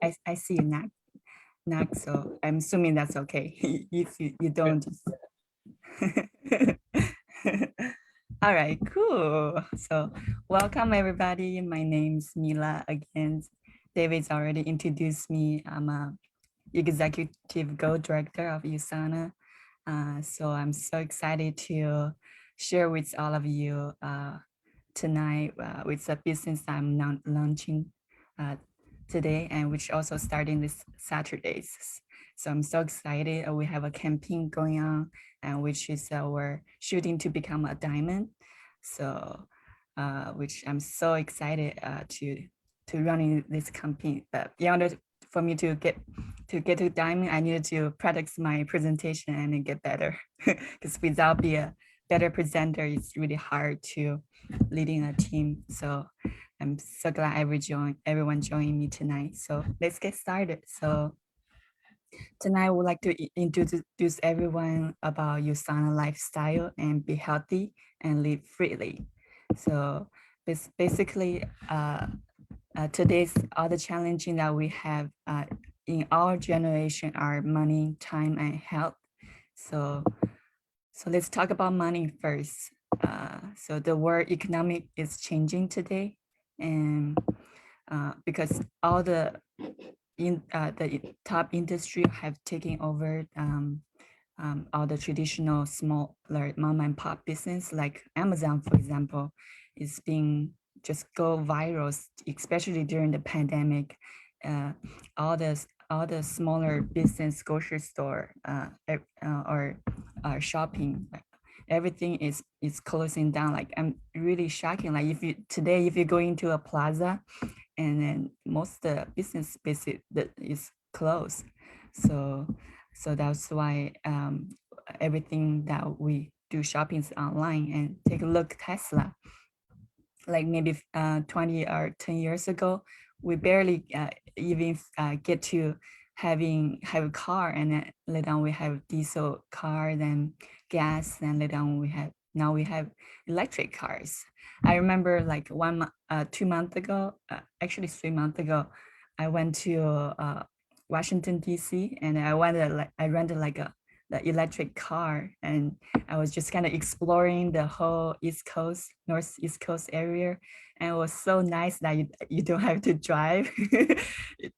I see you knock, so I'm assuming that's okay. If you don't just all right, cool. So welcome everybody. My name's Mila again. David's already introduced me. I'm a executive director of USANA. So I'm so excited to share with all of you tonight with the business I'm now launching uh, today, and which also starting this Saturdays. So I'm so excited. We have a campaign going on, and which is we're shooting to become a diamond. So, which I'm so excited to running this campaign. But in order for me to get to diamond, I needed to practice my presentation and get better. Because without be a better presenter, it's really hard to leading a team. So I'm so glad everyone joined me tonight. So let's get started. So tonight I would like to introduce everyone about USANA lifestyle and be healthy and live freely. So basically, today's all the challenging that we have in our generation are money, time, and health. So let's talk about money first. So the world economic is changing today, and because all the top industry have taken over all the traditional smaller mom and pop business, like Amazon, for example, is being just go viral, especially during the pandemic. Uh, all the smaller business, grocery store, or shopping, everything is closing down. Like I'm really shocking. Like if you go into a plaza, and then most of the business basic that is closed. So that's why everything that we do shopping is online. And take a look Tesla, like maybe 20 or 10 years ago, we barely even get to have a car, and then later on we have diesel car, then gas, and later on now we have electric cars. I remember like 2 months ago, actually 3 months ago, I went to Washington DC, and I rented like the electric car, and I was just kind of exploring the whole North East Coast area. And it was so nice that you don't have to drive.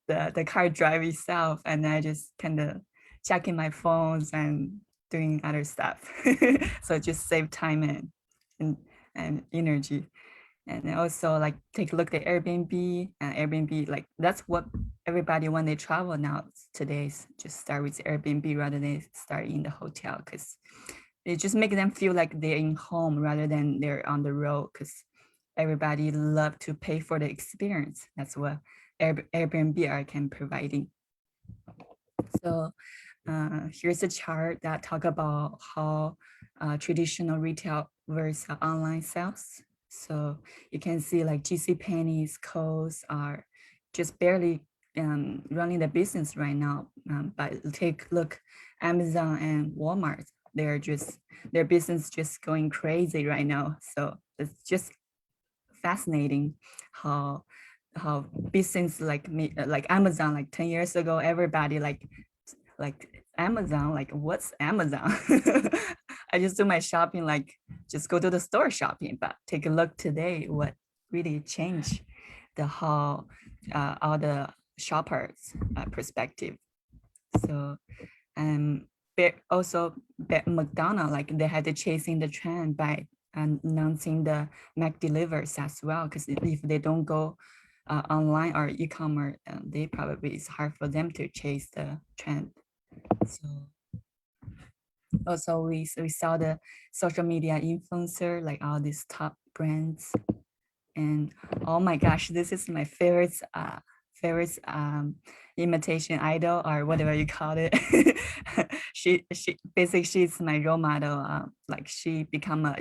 The car drive itself, and I just kind of checking my phones and doing other stuff. So just save time and, and energy. And also like take a look at Airbnb. Airbnb, like that's what everybody when they travel now today just start with Airbnb rather than start in the hotel, because it just make them feel like they're in home rather than they're on the road, because everybody love to pay for the experience. That's what Airbnb are can providing. So here's a chart that talk about how traditional retail versus online sales. So you can see like JCPenney's, Kohl's are just barely running the business right now. But take a look, Amazon and Walmart, their business just going crazy right now. So it's just fascinating how business like me, like Amazon, like 10 years ago, everybody like Amazon, like what's Amazon? I just do my shopping, like just go to the store shopping. But take a look today, what really changed the whole all the shoppers perspective. So also McDonald's, like they had to chasing the trend by announcing the Mac delivers as well, because if they don't go online or e-commerce, they probably it's hard for them to chase the trend. So also we saw the social media influencer, like all these top brands. And oh my gosh, this is my favorite imitation idol, or whatever you call it. she basically she's my role model. Like she become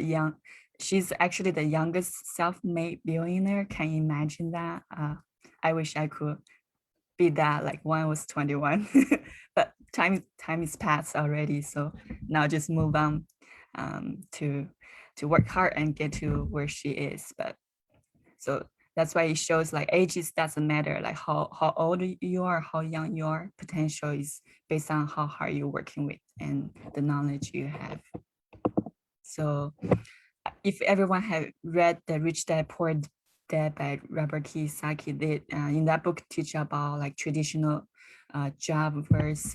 she's actually the youngest self-made billionaire. Can you imagine that? I wish I could be that, like when I was 21. But time is past already, so now just move on to work hard and get to where she is. But so that's why it shows like ages doesn't matter, like how old you are, how young you are. Potential is based on how hard you're working with and the knowledge you have. So if everyone had read the Rich Dad Poor Dad by Robert Kiyosaki, they in that book teach about like traditional job versus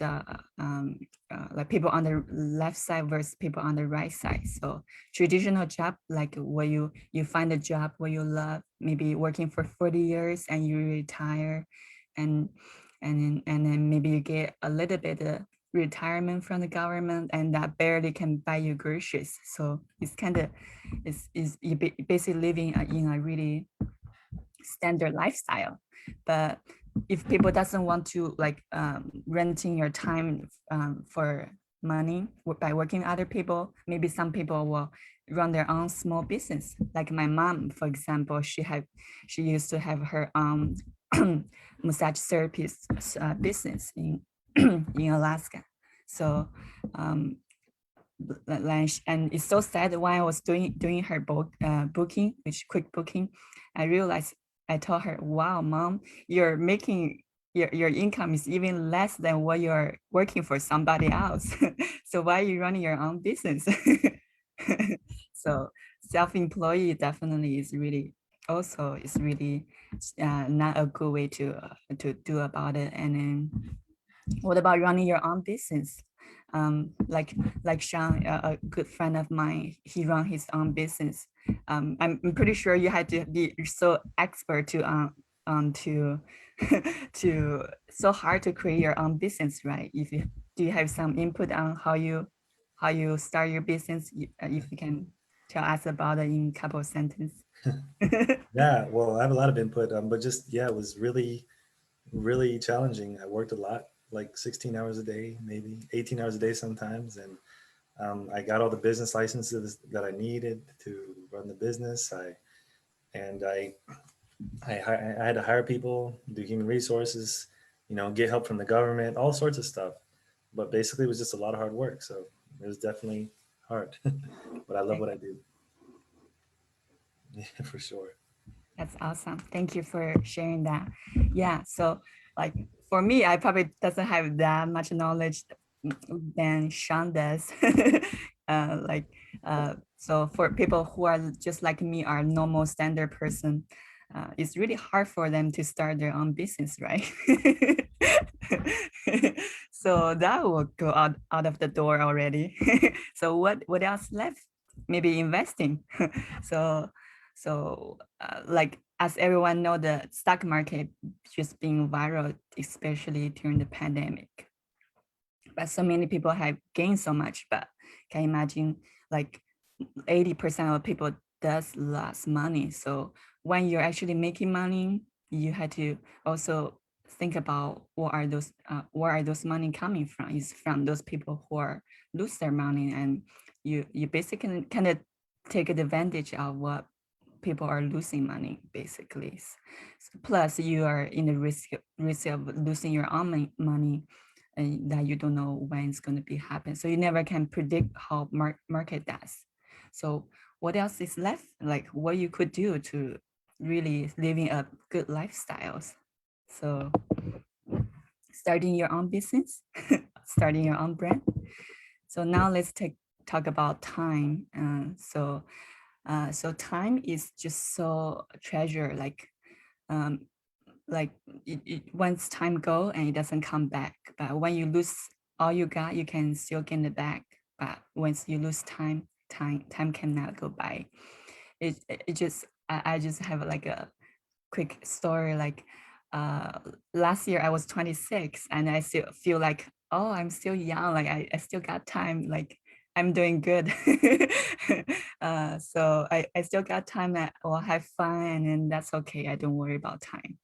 like people on the left side versus people on the right side. So traditional job, like where you find a job where you love, maybe working for 40 years and you retire, and then maybe you get a little bit of retirement from the government, and that barely can buy you groceries. So it's kind of is you basically living in a really standard lifestyle. But if people doesn't want to like renting your time for money by working with other people, maybe some people will run their own small business. Like my mom, for example, she used to have her massage therapist business in in Alaska. So lunch, and it's so sad when I was doing her booking, which quick booking, I realized, I told her, wow, mom, you're making your income is even less than what you're working for somebody else. So why are you running your own business? So self-employed definitely is really also is really not a good way to do about it. And then what about running your own business? Like Sean, a good friend of mine, he run his own business. I'm pretty sure you had to be so expert to to so hard to create your own business, right? If you do you have some input on how you start your business? If you can tell us about it in a couple of sentences. Yeah, well, I have a lot of input, but just yeah, it was really, really challenging. I worked a lot, like 16 hours a day, maybe 18 hours a day sometimes, and I got all the business licenses that I needed to run the business. I had to hire people, do human resources, get help from the government, all sorts of stuff. But basically, it was just a lot of hard work. So it was definitely hard, but I love what I do. Yeah, for sure. That's awesome. Thank you for sharing that. Yeah. So like for me, I probably doesn't have that much knowledge than Sean does. Like so for people who are just like me, are normal standard person, it's really hard for them to start their own business, right? So that will go out of the door already. So what else left? Maybe investing. So like as everyone know, the stock market just being viral, especially during the pandemic. But so many people have gained so much. But can you imagine, like 80% of people does lose money. So when you're actually making money, you had to also think about where are those money coming from? Is from those people who are lose their money, and you basically kind of take advantage of what people are losing money basically. Plus you are in the risk of losing your own money, and that you don't know when it's going to be happen. So you never can predict how market does. So what else is left? Like what you could do to really living a good lifestyles. So starting your own business, starting your own brand. So now let's talk about time. So time is just so treasure, um, like once time go and it doesn't come back. But when you lose all you got, you can still gain it back. But once you lose time cannot go by. It just I just have like a quick story. Like uh last year I was 26 and I still feel like, oh, I'm still young, like I still got time, like I'm doing good. So I still got time that will have fun, and that's okay. I don't worry about time.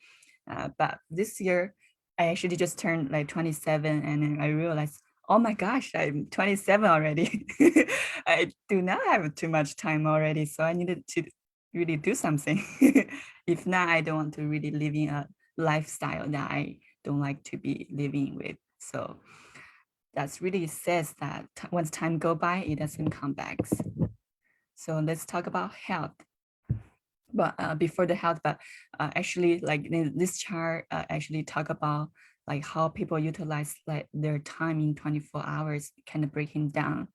But this year, I actually just turned like 27, and then I realized, oh my gosh, I'm 27 already. I do not have too much time already, so I needed to really do something. If not, I don't want to really live in a lifestyle that I don't like to be living with. So that's really says that once time go by, it doesn't come back. So let's talk about health. but before the health, but actually like this chart actually talk about like how people utilize like their time in 24 hours, kind of breaking down.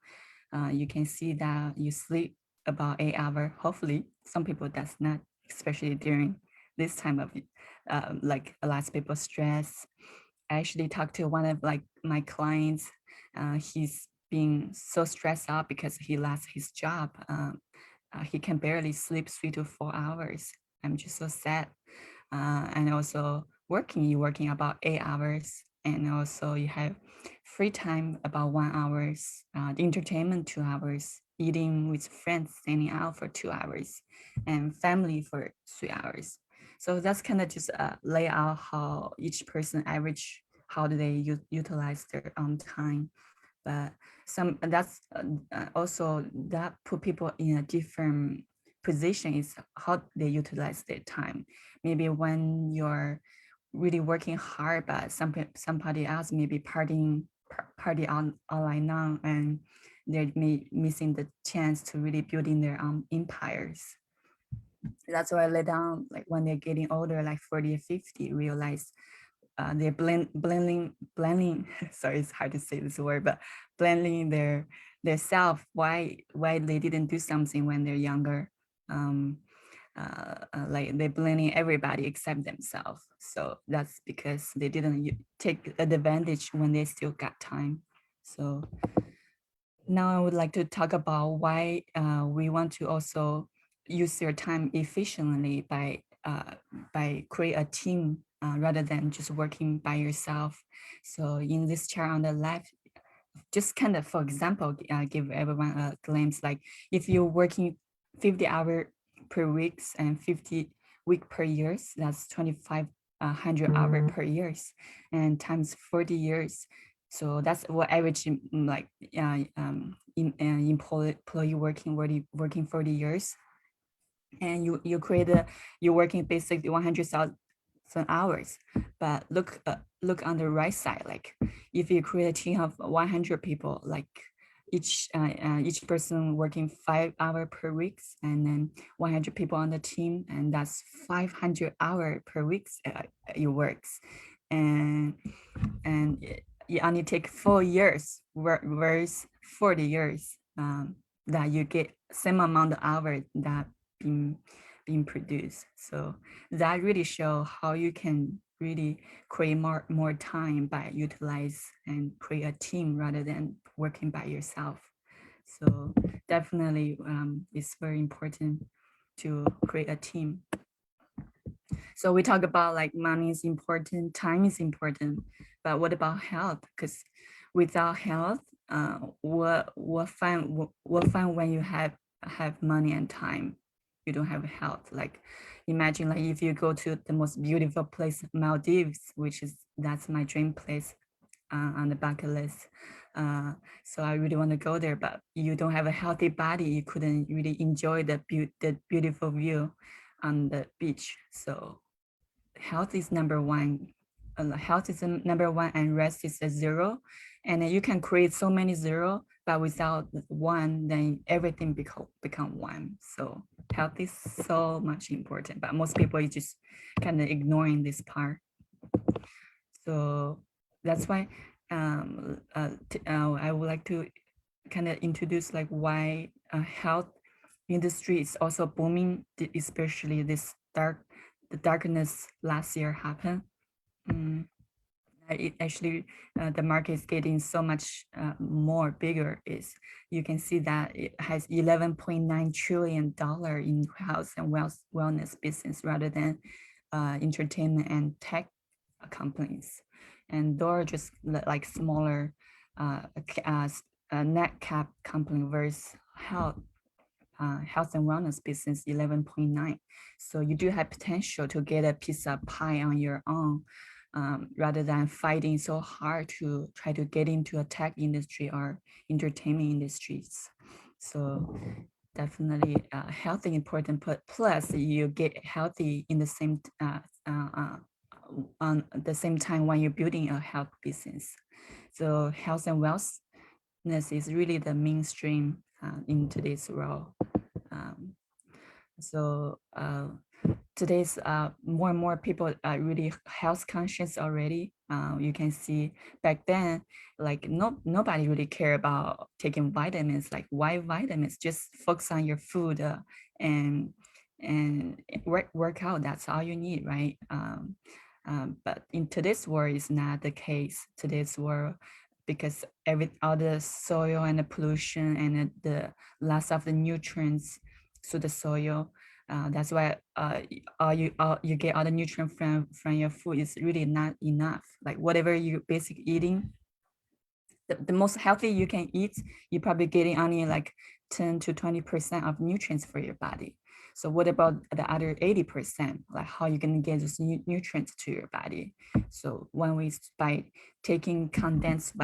You can see that you sleep about 8 hours. Hopefully, some people does not, especially during this time of like a lot of people stress. I actually talked to one of like my clients. He's being so stressed out because he lost his job. He can barely sleep 3 to 4 hours. I'm just so sad. And also working, you're working about 8 hours, and also you have free time about 1 hours, entertainment 2 hours, eating with friends, staying out for 2 hours, and family for 3 hours. So that's kind of just lay out how each person average, how do they utilize their own time. But some that's also that put people in a different position is how they utilize their time. Maybe when you're really working hard, but somebody else may be party on online now, and they're missing the chance to really building their own empires. That's why later on, like when they're getting older, like 40 or 50, realize they're blending sorry, it's hard to say this word, but blending their self, why they didn't do something when they're younger. um like they're blending everybody except themselves, so that's because they didn't take advantage when they still got time. So now I would like to talk about why we want to also use your time efficiently by create a team rather than just working by yourself. So in this chart on the left, just kind of, for example, give everyone a glimpse, like if you're working 50 hour per weeks and 50 week per years, that's 2,500 hour per years, and times 40 years. So that's what average like employee working 40 years, and you create a, you're working basically 100,000 hours. But look on the right side, like if you create a team of 100 people, like each person working 5 hours per week, and then 100 people on the team, and that's 500 hours per week you works. And you only take 4 years whereas 40 years, that you get same amount of hours that being being produced. So that really show how you can really create more time by utilize and create a team rather than working by yourself. So definitely it's very important to create a team. So we talk about like money is important, time is important, but what about health? Because without health, what fun when you have money and time, you don't have health. Like imagine like if you go to the most beautiful place, Maldives, which is that's my dream place on the bucket list. Uh, so I really want to go there, but you don't have a healthy body, you couldn't really enjoy the beautiful view on the beach. So health is number one. Health is number one, and rest is a zero. And then you can create so many zero, but without one, then everything become one. So health is so much important, but most people is just kind of ignoring this part. So that's why I would like to kind of introduce like why health industry is also booming, especially the darkness last year happened. Mm, it actually the market is getting so much more bigger. Is you can see that it has $11.9 trillion in health and wellness business rather than entertainment and tech companies, and those are just like smaller net cap company versus health and wellness business 11.9. So you do have potential to get a piece of pie on your own, rather than fighting so hard to try to get into a tech industry or entertainment industries. So definitely healthy important, but plus you get healthy in the same on the same time when you're building a health business. So health and wellness is really the mainstream in today's world. Um, So today's more and more people are really health conscious already. You can see back then, like nobody really care about taking vitamins. Like why vitamins? Just focus on your food and work out. That's all you need, right? But in today's world, it's not the case. Today's world, because all the soil and the pollution and the loss of the nutrients to the soil, that's why you get all the nutrient from your food is really not enough. Like whatever you basic eating, the most healthy you can eat, you're probably getting only like 10 to 20% of nutrients for your body. So what about the other 80%? Like how you going to get those nutrients to your body? So one way is by taking condensed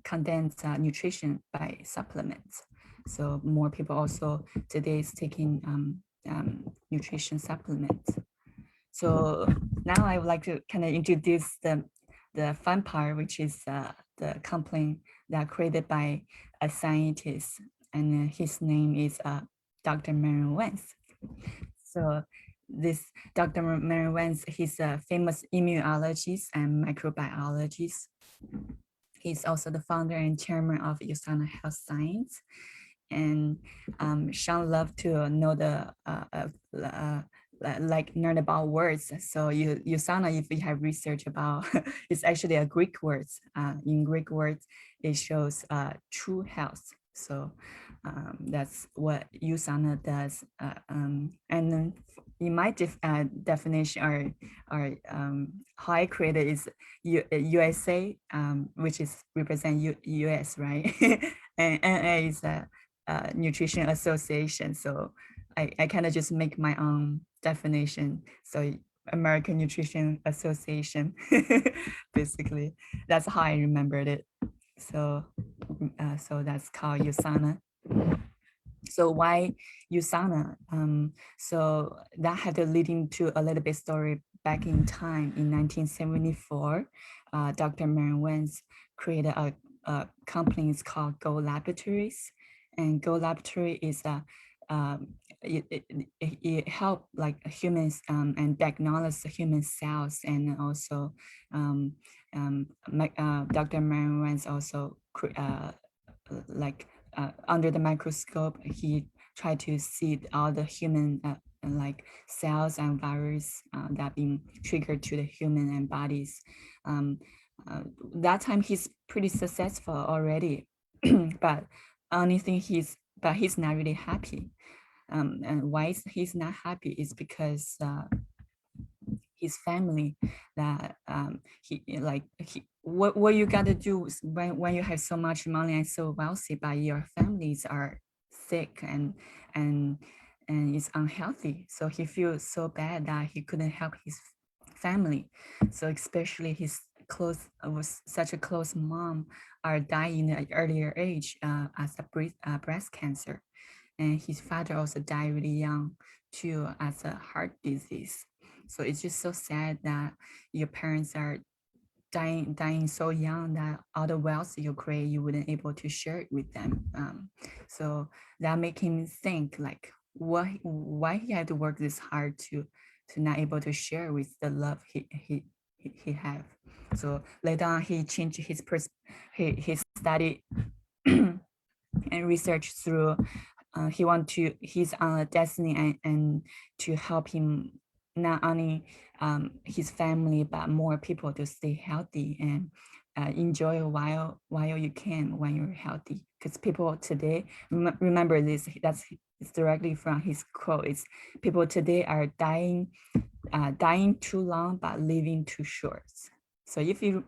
condensed nutrition by supplements. So more people also today is taking nutrition supplements. So now I would like to kind of introduce the fun part, which is the complaint that created by a scientist, and his name is Dr. Marion Wentz. So this Dr. Marion Wentz, he's a famous immunologist and microbiologist. He's also the founder and chairman of USANA Health Science. And Sean loved to know the like learn about words. So you sound like if you have research about, it's actually a Greek word. In Greek words, it shows true health. So that's what USANA does. And then in my definition or how I created is USA, which is represent US, right? And NA is a nutrition association. So I kind of just make my own definition. So American Nutrition Association, basically, that's how I remembered it. So, so that's called USANA. So why USANA? So that had to leading to a little bit story back in time. In 1974, Dr. Marion Wentz created a company called Go Laboratories, and Go Laboratory is a it help like humans and diagnose the human cells, and also Dr. Marion Wentz also like under the microscope, he tried to see all the human like cells and virus that being triggered to the human and bodies. Um, uh, that time he's pretty successful already, but only thing he's not really happy. And why he's not happy is because his family that what you got to do when you have so much money and so wealthy but your families are sick and and is unhealthy, so he feels so bad that he couldn't help his family. So especially his close was such a close mom are dying at an earlier age as a breast cancer, and his father also died really young too as a heart disease. So it's just so sad that your parents are dying so young that all the wealth you create you wouldn't able to share it with them. So that make him think like why he had to work this hard to not able to share with the love he have. So later on he changed he studied and research through he's on a destiny and to help him not only his family but more people to stay healthy and enjoy while you can when you're healthy, because people today remember this, that's it's directly from his quote. It's people today are dying too long but living too short. So if you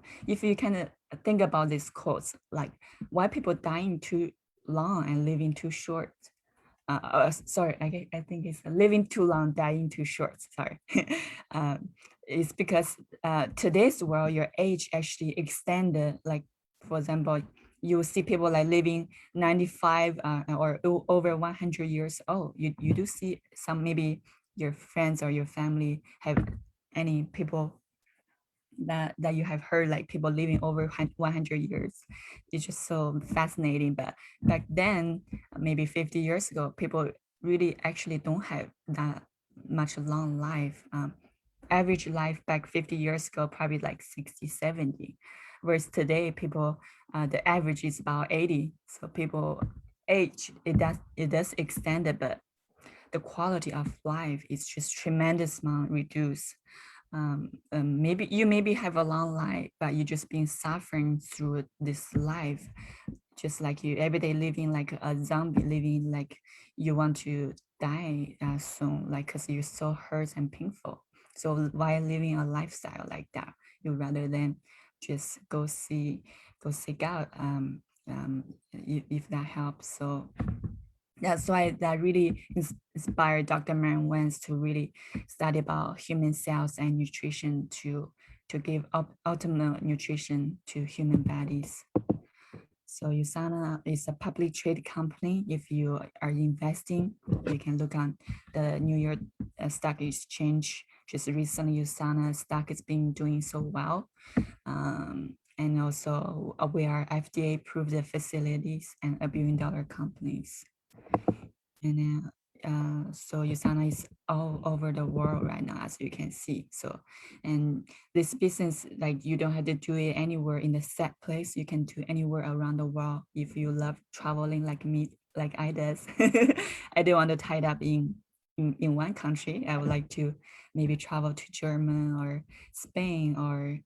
kind of think about these quotes, like why people dying too long and living too short. Sorry, I think it's living too long, dying too short. Sorry. It's because today's world, your age actually extended. Like, for example, you see people like living 95 or over 100 years old. You do see some, maybe your friends or your family have any people that you have heard, like people living over 100 years. It's just so fascinating. But back then, maybe 50 years ago, people really actually don't have that much long life. Average life back 50 years ago, probably like 60, 70. Whereas today, people, the average is about 80. So people age, it does extend it, but the quality of life is just tremendous amount reduced. Maybe you maybe have a long life, but you just been suffering through this life, just like you every day living like a zombie, living like you want to die soon, like because you're so hurt and painful. So why living a lifestyle like that? You rather than just go seek out if that helps. So that's why that really inspired Dr. Marian Wentz to really study about human cells and nutrition to give optimal nutrition to human bodies. So USANA is a publicly traded company. If you are investing, you can look on the New York Stock Exchange. Just recently, USANA stock has been doing so well. And also we are FDA approved facilities and $1 billion companies. And so USANA is all over the world right now, as you can see. So, and this business, like you don't have to do it anywhere in the set place. You can do anywhere around the world. If you love traveling like me, like I does, I don't want to tie it up in one country. I would like to maybe travel to Germany or Spain or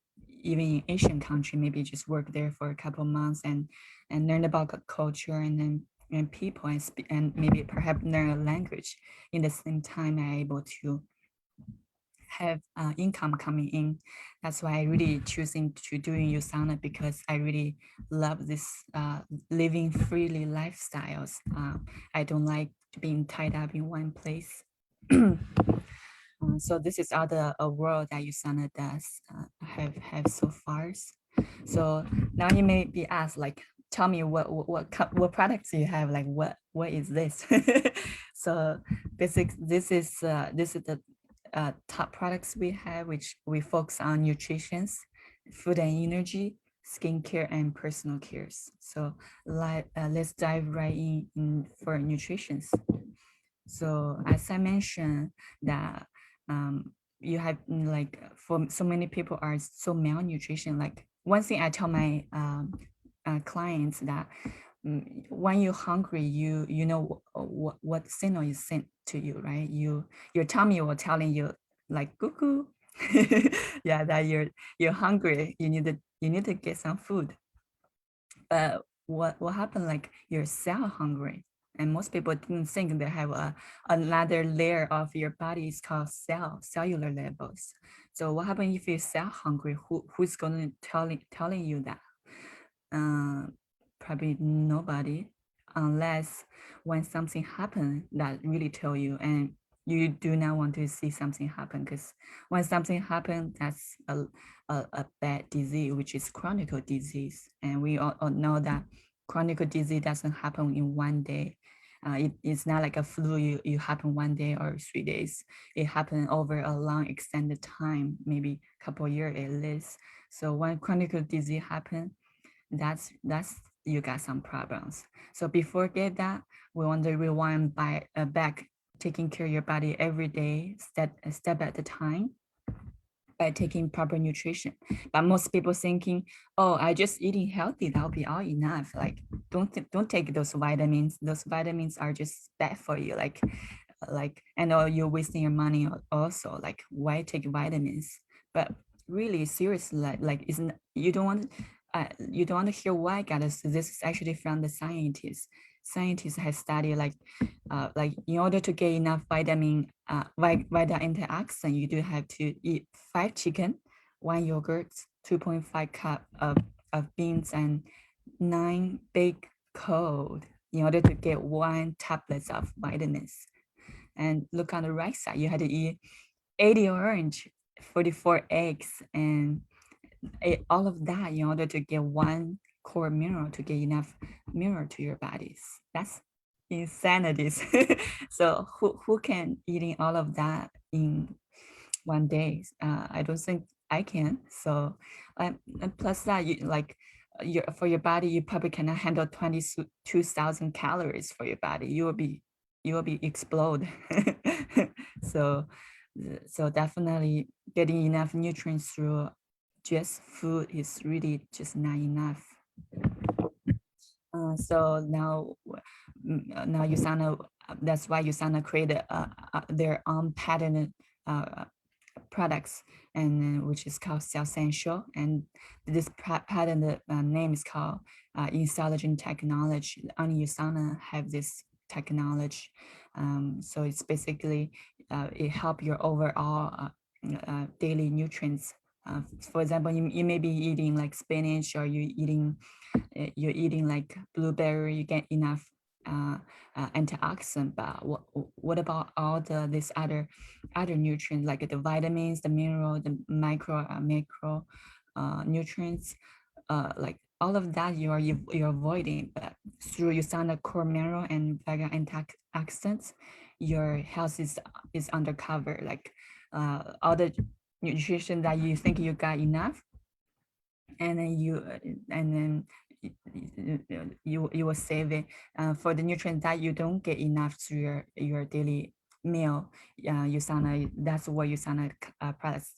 even in Asian country, maybe just work there for a couple of months and learn about the culture and then and people and speak and maybe perhaps learn a language in the same time I'm able to have income coming in. That's why I really choosing to doing Usana because I really love this living freely lifestyles. I don't like being tied up in one place. So this is other a world that Usana does have so far. So now you may be asked like, tell me what products you have, like what is this? So this is the top products we have, which we focus on nutrition, food and energy, skincare, and personal cares. So let's dive right in for nutrition. So as I mentioned that you have like for so many people are so malnutrition. Like one thing I tell my clients that when you're hungry, you know what signal is sent to you, right? Your tummy will telling you like cuckoo, yeah, that you're hungry. You need to get some food. But what happened? Like you're cell hungry, and most people didn't think they have another layer of your body is called cellular levels. So what happens if you're cell hungry? Who's going to telling you that? uh, Probably nobody, unless when something happens that really tell you, and you do not want to see something happen, because when something happens, that's a bad disease, which is chronic disease. And we all know that chronic disease doesn't happen in one day. It's not like a flu, you happen one day or 3 days. It happen over a long extended time, maybe a couple of years at least. So when chronic disease happen, that's you got some problems. So before get that, we want to rewind by back, taking care of your body every day, step at a time by taking proper nutrition. But most people thinking, oh, I just eating healthy, that'll be all enough. Like don't take those vitamins. Those vitamins are just bad for you. Like and you're wasting your money also. Like why take vitamins? But really seriously, like isn't you don't want to hear why, guys. This is actually from the scientists. Scientists have studied like in order to get enough vitamin vitamin antioxidant, you do have to eat 5 chicken, 1 yogurt, 2.5 cup of beans, and 9 big cold in order to get 1 tablet of vitamins. And look on the right side, you had to eat 80 orange, 44 eggs, and all of that in order to get 1 core mineral, to get enough mineral to your bodies. That's insanity. So who can eating all of that in one day? I don't think I can. So and plus that, you like for your body, you probably cannot handle 22,000 calories for your body. You will be you will be explode. so so definitely getting enough nutrients through just food is really just not enough. So now, now USANA, that's why USANA created their own patented uh, products, and which is called Essential. And this patent name is called intelligent technology. Only USANA have this technology. So it's basically it help your overall daily nutrients. For example, you may be eating like spinach, or you're eating like blueberry, you get enough antioxidant. But what about all this other nutrients, like the vitamins, the mineral, the macro nutrients, like all of that you're avoiding. But through USANA core mineral and vegan antioxidants, your health is undercover. Like all the nutrition that you think you got enough, and then you will save it for the nutrients that you don't get enough through your daily meal. USANA, that's what USANA products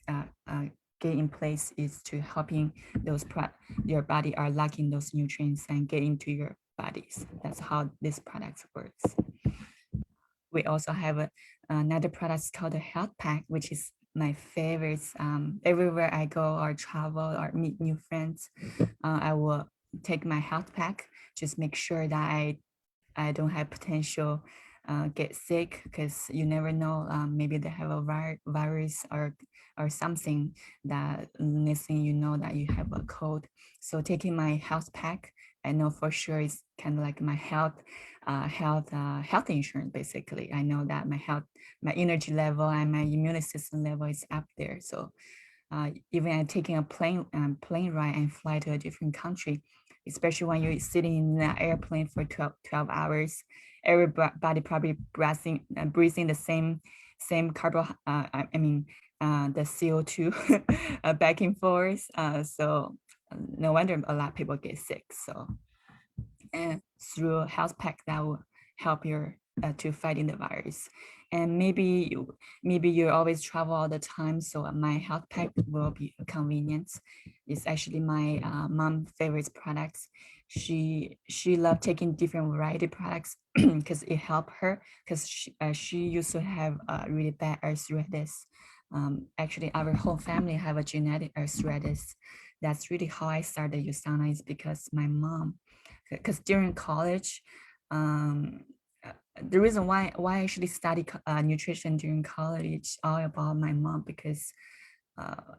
get in place, is to helping those your body are lacking those nutrients and get into your bodies. That's how this product works. We also have another product called the health pack, which is my favorites. Everywhere I go or travel or meet new friends, I will take my health pack, just make sure that I don't have potential get sick, because you never know, maybe they have a virus or something that next thing you know that you have a cold. So taking my health pack, I know for sure it's kind of like my health insurance. Basically, I know that my energy level and my immune system level is up there. So even taking a plane ride and fly to a different country, especially when you're sitting in an airplane for 12 hours, everybody probably breathing the same carbon, I mean, the CO2 back and forth. So no wonder a lot of people get sick. So, and through health pack that will help your to fighting the virus. And maybe you always travel all the time, so my health pack will be a convenience. It's actually my mom favorite products. She loved taking different variety products because it helped her, because she used to have really bad arthritis. Actually, our whole family have a genetic arthritis. That's really how I started USANA, is because my mom, because during college, um, the reason why I actually study nutrition during college, it's all about my mom, because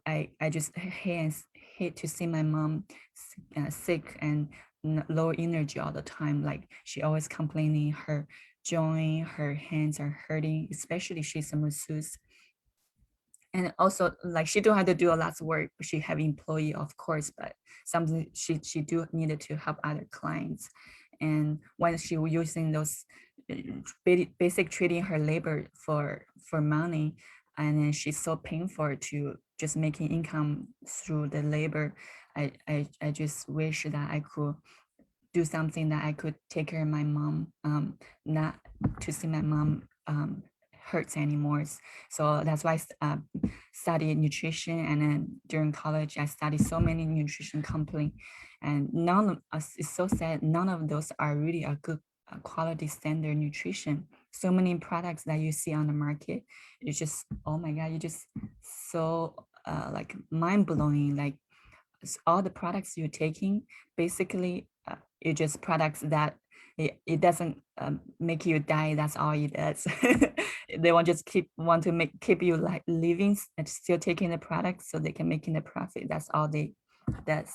I just hate to see my mom sick and low energy all the time. Like she always complaining her joint, her hands are hurting, especially she's a masseuse. And also, like, she don't have to do a lot of work, but she have employee, of course, but something she do needed to help other clients. And when she was using those uh, basic treating her labor for money, and then she's so painful to just making income through the labor. I just wish that I could do something that I could take care of my mom, not to see my mom hurts anymore. So that's why I studied nutrition, and then during college I studied so many nutrition company, and none of us, it's so sad, none of those are really a good quality standard nutrition. So many products that you see on the market, it's just, oh my god, you just so like mind blowing. Like all the products you're taking, basically it just products that it doesn't make you die. That's all it does. They want just want to keep you like living and still taking the product so they can making the profit. That's all they does.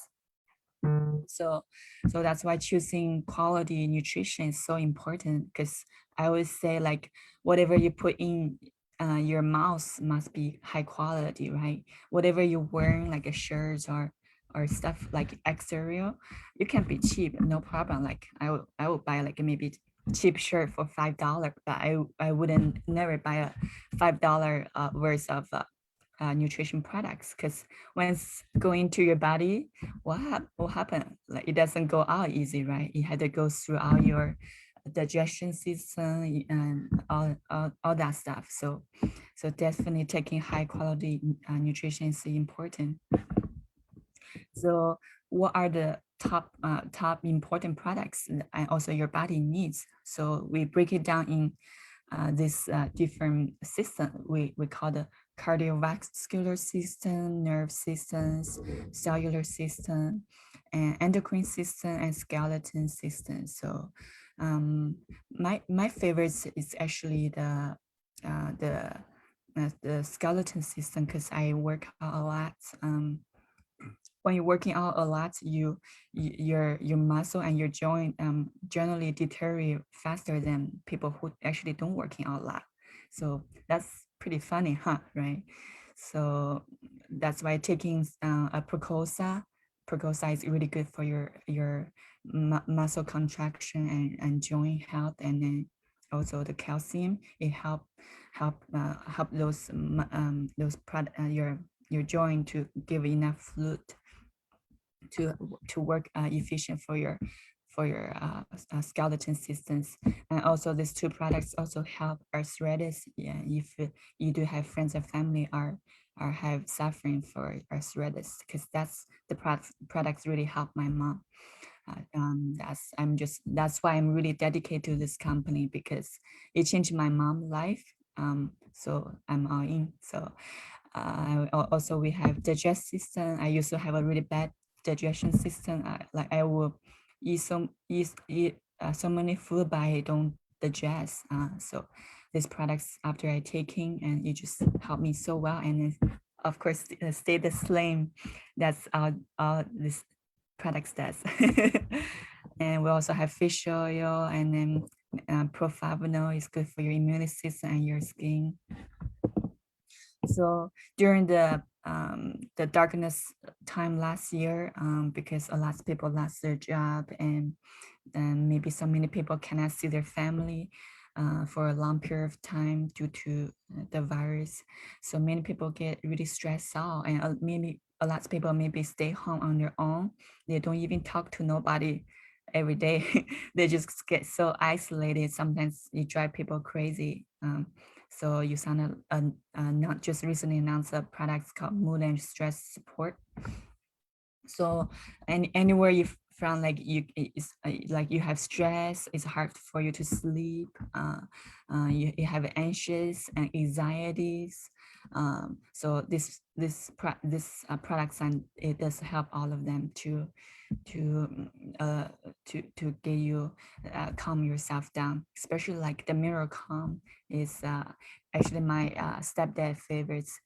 So that's why choosing quality nutrition is so important, because I always say, like, whatever you put in your mouth must be high quality, right? Whatever you wearing, like a shirt or stuff like exterior, you can be cheap, no problem. Like I would buy like maybe cheap shirt for $5, but I wouldn't never buy a $5 worth of nutrition products, because once going to your body, what happened? Like it doesn't go out easy, right? It had to go through all your digestion system and all that stuff. So definitely taking high quality nutrition is important. So what are the top important products and also your body needs? So we break it down in this different system we call the cardiovascular system, nerve systems, cellular system, and endocrine system and skeleton system. So my favorites is actually the skeleton system because I work out a lot. When you're working out a lot, your muscle and your joint generally deteriorate faster than people who actually don't working out a lot. So that's pretty funny, huh? Right? So that's why taking a Precosa is really good for your muscle contraction and joint health, and then also the calcium. It help your joint to give enough fluid to work efficient for your skeleton systems. And also these two products also help arthritis. Yeah, if you do have friends and family are have suffering for arthritis, because that's the products really help my mom. That's why I'm really dedicated to this company, because it changed my mom's life. So I'm all in. So also we have digest system. I used to have a really bad digestion system. Like I will eat so many food, but I don't digest. So these products after I taking, and it just helped me so well. And then, of course, stay the slim. That's all this products does. And we also have fish oil, and then proflavonol is good for your immune system and your skin. So during the darkness time last year, because a lot of people lost their job, and maybe so many people cannot see their family for a long period of time due to the virus. So many people get really stressed out, and maybe a lot of people maybe stay home on their own. They don't even talk to nobody every day. They just get so isolated. Sometimes it drive people crazy. So you sounded not just recently announced a product called Mood and Stress Support. So anywhere you from, like it's like you have stress, it's hard for you to sleep, you have anxious and anxieties. So this products, and it does help all of them to uh to get you calm yourself down, especially like the mirror calm is actually my stepdad favorites,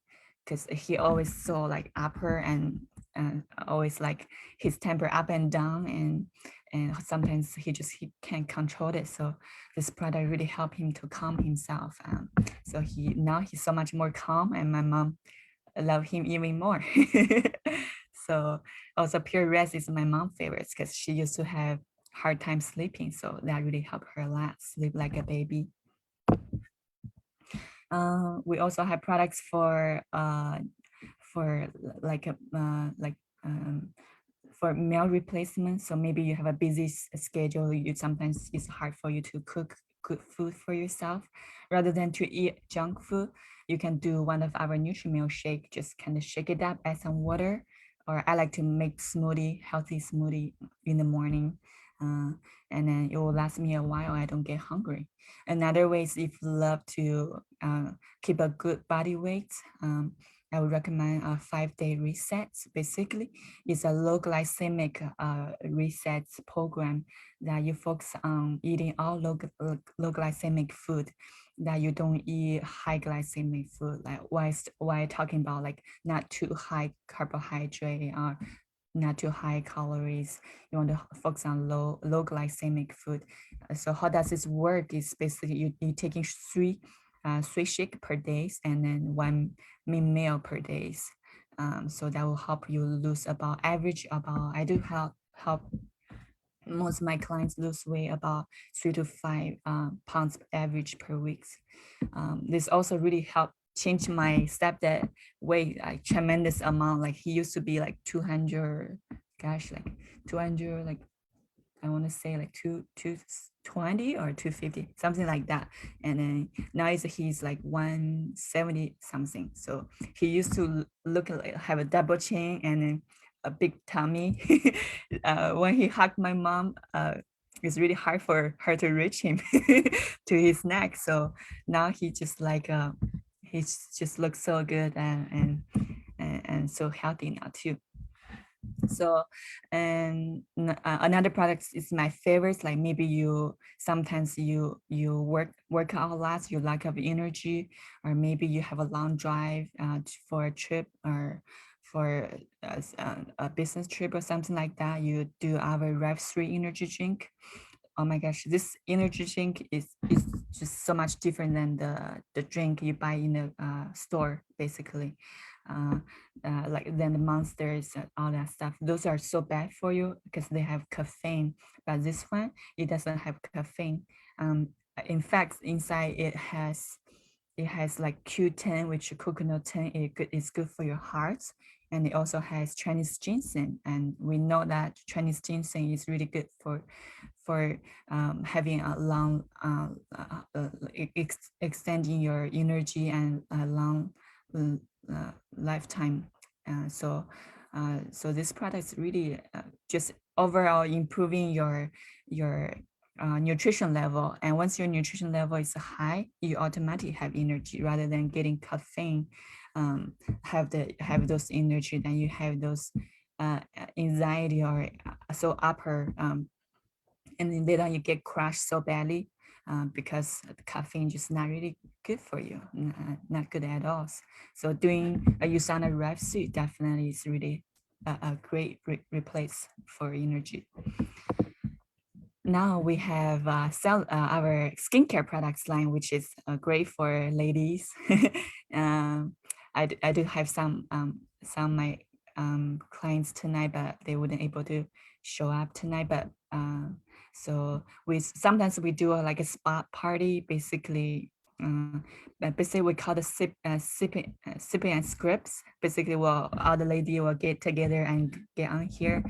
because he always saw like upper and always like his temper up and down, and sometimes he can't control it. So this product really helped him to calm himself. So he's so much more calm, and my mom love him even more. So also Pure Rest is my mom favorites, because she used to have hard time sleeping, so that really helped her a lot, sleep like a baby. We also have products for like um, for meal replacement. So maybe you have a busy schedule. You sometimes it's hard for you to cook good food for yourself. Rather than to eat junk food, you can do one of our Nutri-Meal shake. Just kind of shake it up, add some water, or I like to make healthy smoothie in the morning. Uh, and then it will last me a while. I don't get hungry. Another way is, if you love to keep a good body weight, I would recommend a 5-day reset. Basically, it's a low glycemic reset program that you focus on eating all low glycemic food, that you don't eat high glycemic food. Like why talking about like not too high carbohydrate or not too high calories. You want to focus on low glycemic food. So how does this work? Is basically you taking three shake per day, and then one main meal per day. So that will help you lose about average about, I do help most of my clients lose weight about 3 to 5 pounds average per week. This also really helped change my stepdad weight like tremendous amount. Like he used to be like 200, gosh, like 200, like I want to say like 220 or 250, something like that. And then now he's like 170 something. So he used to look like have a double chin and then a big tummy. When he hugged my mom, it's really hard for her to reach him to his neck. So now he just like he just looks so good and so healthy now too. So and another product is my favorites, like maybe you sometimes you work out a lot, you lack of energy, or maybe you have a long drive for a trip or for a business trip or something like that. You do our rev 3 energy drink. Oh my gosh, this energy drink is just so much different than the drink you buy in the store, basically. uh, like than the monsters and all that stuff. Those are so bad for you because they have caffeine. But this one, it doesn't have caffeine. In fact, inside it has like Q10, which coconut 10 is good for your heart. And it also has Chinese ginseng. And we know that Chinese ginseng is really good for having a long, extending your energy and a long lifetime. So this product is really just overall improving your nutrition level. And once your nutrition level is high, you automatically have energy rather than getting caffeine. Have those energy, then you have those anxiety or so upper, and then later on you get crashed so badly because the caffeine just not really good for you, not good at all. So doing a Usana Rev suit definitely is really a great replace for energy. Now we have sell our skincare products line, which is great for ladies. um, I do have some my clients tonight, but they wouldn't able to show up tonight. But so we sometimes we do like a spa party, basically. But basically we call the sipping and scripts. Basically, well, all the lady will get together and get on here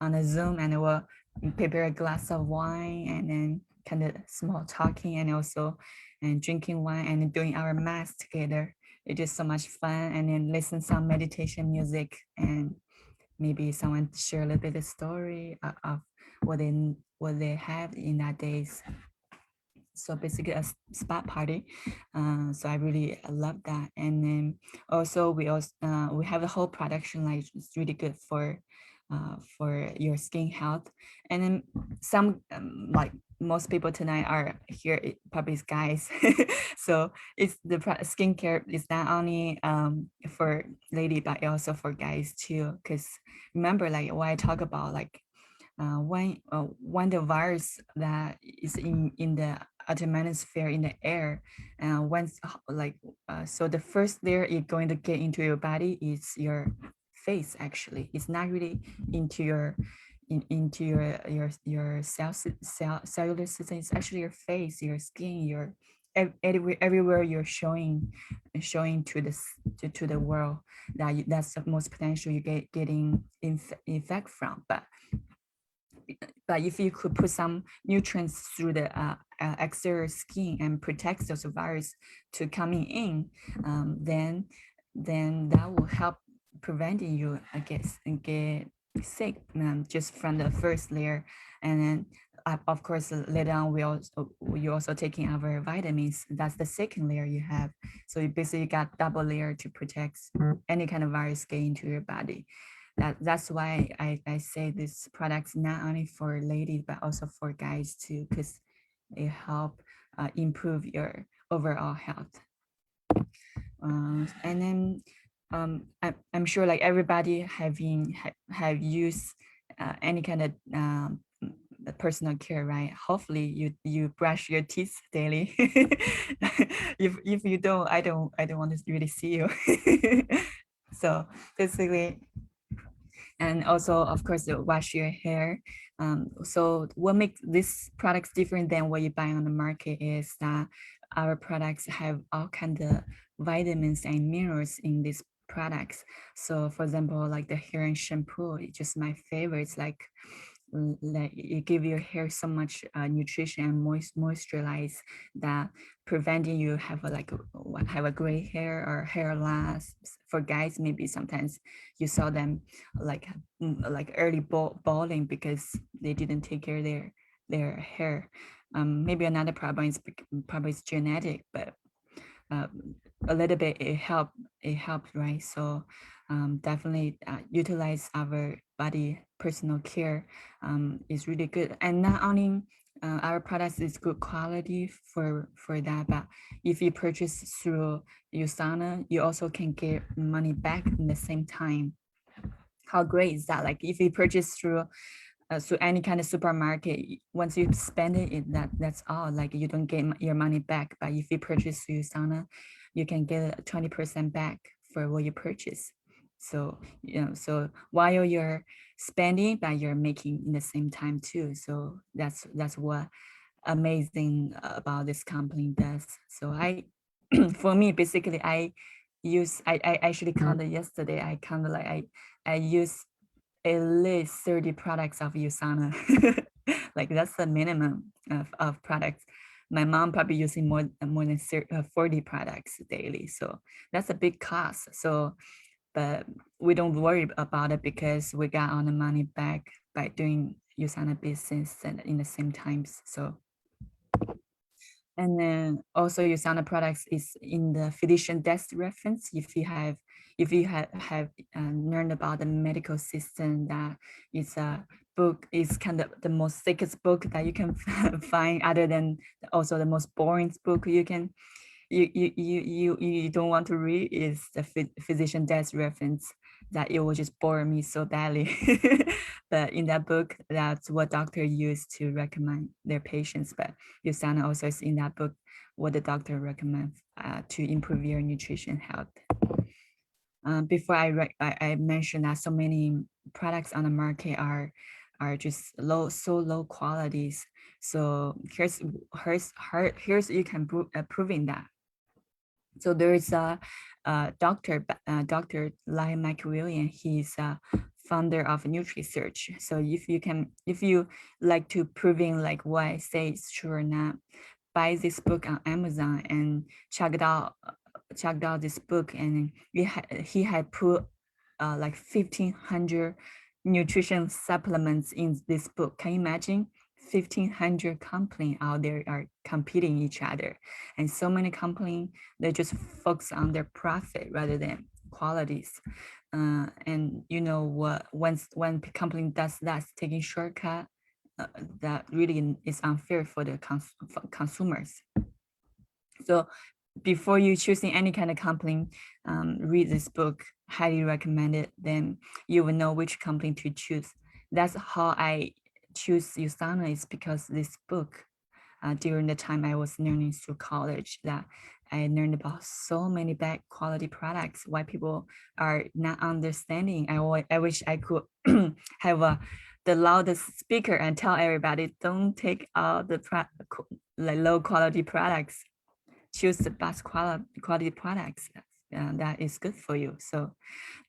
on a Zoom, and we'll prepare a glass of wine and then kind of small talking and also and drinking wine and doing our mass together. It's just so much fun. And then listen some meditation music and maybe someone share a little bit of story of what they have in that days. So basically a spa party. So I really love that. And then also we have the whole production like it's really good for your skin health. And then some like most people tonight are here probably is guys. So it's the skincare is not only for lady but also for guys too, because remember like what I talk about, like when the virus that is in the outer manosphere in the air, once like so the first layer is going to get into your body is your face. Actually, it's not really into your into your cellular system. It's actually your face, your skin, your everywhere you're showing to to the world that that's the most potential you getting infect from. But if you could put some nutrients through the exterior skin and protect those virus to coming in, then that will help preventing you, I guess, and get sick just from the first layer. And then of course later on you also taking our vitamins. That's the second layer you have. So you basically got double layer to protect any kind of virus get into your body. That's why I say this product's not only for ladies but also for guys too, because it help improve your overall health. And then I'm sure like everybody have used any kind of personal care, right? Hopefully you brush your teeth daily. If you don't, I don't want to really see you. So basically, and also of course wash your hair. So what makes these products different than what you buy on the market is that our products have all kinds of vitamins and minerals in these products. So for example, like the hair and shampoo, it's just my favorites. like you give your hair so much nutrition and moisturize that preventing you have a, like have a gray hair or hair loss. For guys, maybe sometimes you saw them like like early balding because they didn't take care of their hair. Maybe another problem is probably is genetic, but a little bit it helped, right? So definitely utilize our body personal care is really good, and not only our products is good quality for that, but if you purchase through Usana, you also can get money back in the same time. How great is that? Like if you purchase through so any kind of supermarket, once you spend that's all. Like you don't get your money back. But if you purchase through Sana, you can get 20% back for what you purchase. So so while you're spending, but you're making in the same time too. So that's what amazing about this company does. So for me, basically, I actually counted yesterday. I counted like I use at least 30 products of Usana. Like that's the minimum of products. My mom probably using more than 40 products daily. So that's a big cost. So, but we don't worry about it because we got all the money back by doing Usana business and in the same times. So, and then also Usana products is in the physician desk reference. If you have learned about the medical system, that is a book is kind of the most thickest book that you can find, other than also the most boring book you don't want to read is the physician desk reference, that it will just bore me so badly. But in that book, that's what doctor use to recommend their patients. But Usana also is in that book what the doctor recommend to improve your nutrition health. Before I mentioned that so many products on the market are just so low qualities. So here's you can proving that. So there is Dr. Lai McWilliam. He's a founder of NutriSearch. So if you like to proving like what I say is true or not, buy this book on Amazon and check out this book, and he had put like 1,500 nutrition supplements in this book. Can you imagine? 1,500 companies out there are competing each other, and so many companies, they just focus on their profit rather than qualities. And you know what? When company does that, taking shortcut, that really is unfair for the consumers. So before you choosing any kind of company, read this book, highly recommend it. Then you will know which company to choose. That's how I choose Usana, is because this book, during the time I was learning through college, that I learned about so many bad quality products, why people are not understanding. I wish I could have the loudest speaker and tell everybody, don't take all the like low quality products, choose the best quality products that is good for you. So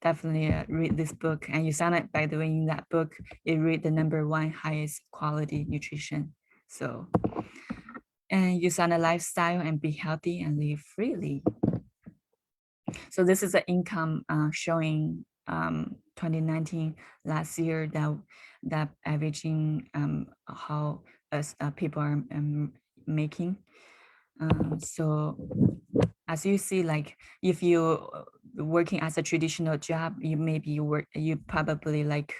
definitely read this book. And Usana, by the way, in that book, it read the #1 highest quality nutrition. So, and Usana lifestyle and be healthy and live freely. So this is the income showing 2019 last year, that averaging how people are making. So as you see, like if you working as a traditional job, you probably like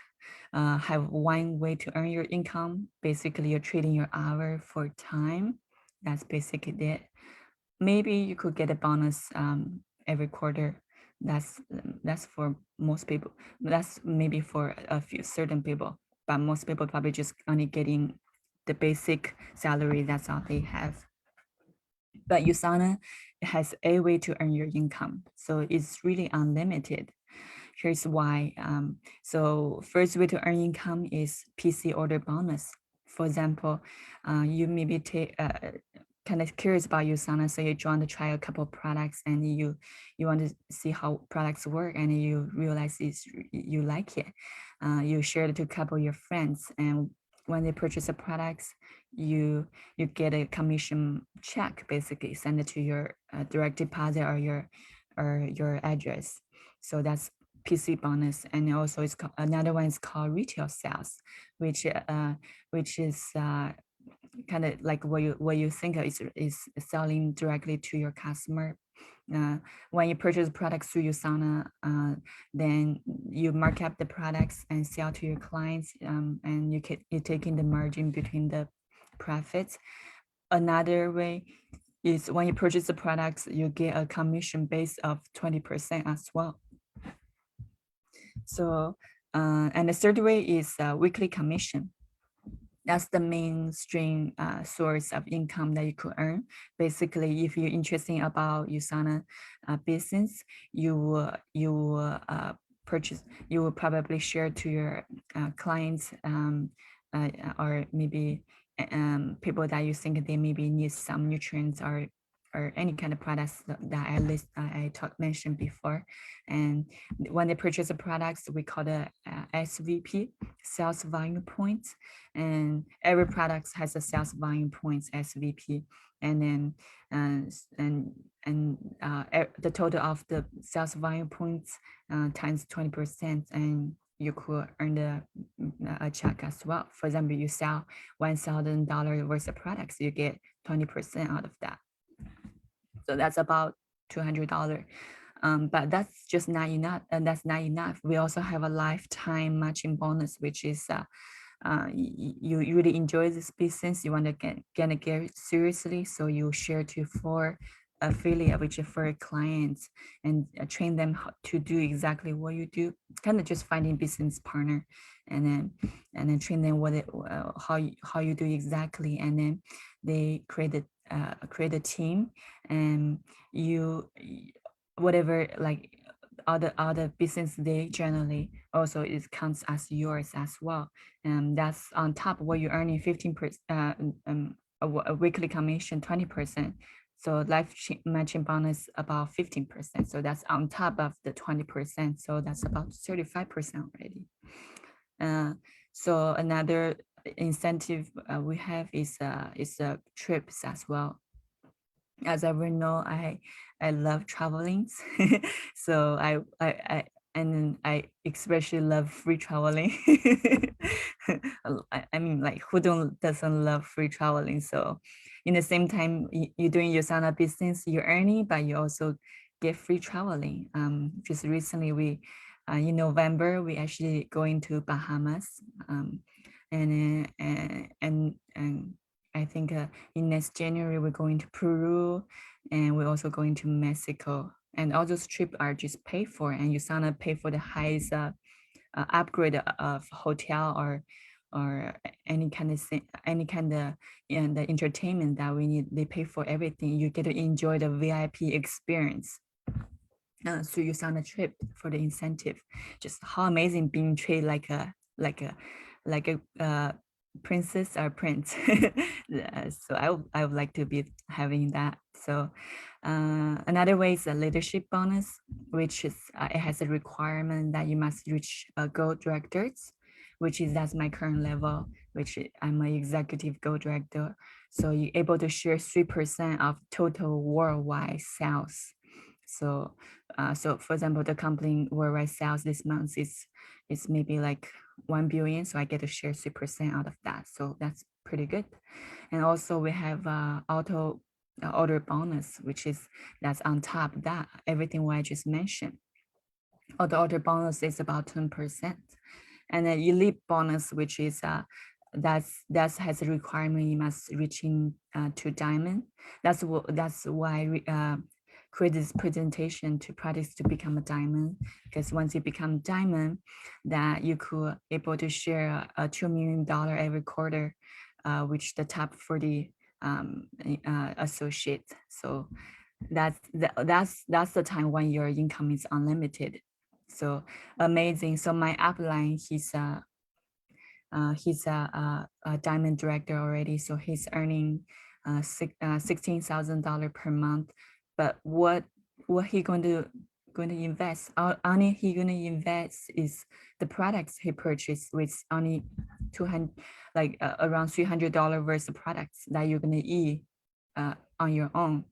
have one way to earn your income. Basically, you're trading your hour for time. That's basically it. Maybe you could get a bonus every quarter. That's for most people. That's maybe for a few certain people, but most people probably just only getting the basic salary. That's all they have. But Usana has a way to earn your income, so it's really unlimited. Here's why. So first way to earn income is PC order bonus. For example, you maybe kind of curious about Usana, so you want to try a couple of products, and you want to see how products work, and you realize you like it. you share it to a couple of your friends, and when they purchase the products, you get a commission check, basically send it to your direct deposit or your address. So that's PC bonus. And also it's another one is called retail sales, which is kind of like what you think is selling directly to your customer. When you purchase products through Usana, then you mark up the products and sell to your clients, and you take in the margin between the profits. Another way is when you purchase the products, you get a commission base of 20% as well. So, and the third way is weekly commission. That's the mainstream source of income that you could earn. Basically, if you're interested about Usana business, purchase, you will probably share to your clients, or maybe people that you think they maybe need some nutrients or any kind of products that I mentioned before. And when they purchase the products, we call the SVP, sales volume points, and every product has a sales volume points SVP, and then the total of the sales volume points times 20%, and you could earn a check as well. For example, you sell $1,000 worth of products, you get 20% out of that. So that's about $200. But that's just not enough, and that's not enough. We also have a lifetime matching bonus, which is you really enjoy this business, you want to get it seriously, so you share to 4 affiliate, which are for clients, and train them how to do exactly what you do, kind of just finding business partner, and then train them how you do exactly, and then they create a team, and you whatever, like other business they generally also it counts as yours as well, and that's on top of what you're earning 15%, a weekly commission 20%. So matching bonus about 15%. So that's on top of the 20%. So that's about 35% already. So another incentive we have is trips as well. As everyone know, I love traveling. So I especially love free traveling. I mean, like, who doesn't love free traveling? So in the same time you're doing your sauna business, you're earning, but you also get free traveling. Just recently in November we actually going to Bahamas, and I think in next January we're going to Peru, and we're also going to Mexico. And all those trips are just paid for, and Usana pay for the highest upgrade of hotel or any kind of thing, any kind of the entertainment that we need. They pay for everything. You get to enjoy the VIP experience. So Usana trip for the incentive. Just how amazing being treated like a princess or prince. So I would like to be having that. So another way is a leadership bonus, which is it has a requirement that you must reach gold directors, which is that's my current level, which I'm an executive gold director. So you're able to share 3% of total worldwide sales. So so for example, the company worldwide sales this month is maybe like 1 billion, so I get to share 3% out of that. So that's pretty good. And also we have auto order bonus, which is that's on top of that, everything what I just mentioned. Auto order bonus is about 10%. And then elite bonus, which is that has a requirement you must reaching to diamond. That's why create this presentation to practice to become a diamond, because once you become diamond, that you could able to share a $2 million every quarter, which the top 40 associate. So that's the time when your income is unlimited. So amazing. So my upline, he's a diamond director already, so he's earning $16,000 per month. But what he going to going to invest? Only he going to invest is the products he purchased, with only 200, like around $300 worth of products that you're going to eat on your own,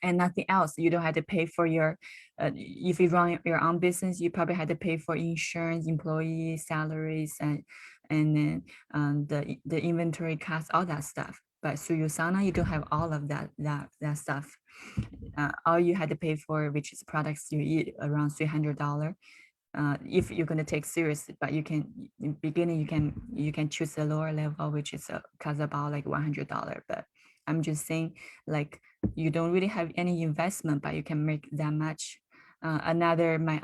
and nothing else. You don't have to pay for your, if you run your own business, you probably had to pay for insurance, employee salaries, and then the inventory costs, all that stuff. But through Usana, you don't have all of that stuff. All you had to pay for, which is products you eat, around $300. If you're going to take seriously, but you can, in beginning, you can choose the lower level, which is cost about like $100. But I'm just saying, like, you don't really have any investment, but you can make that much. Another my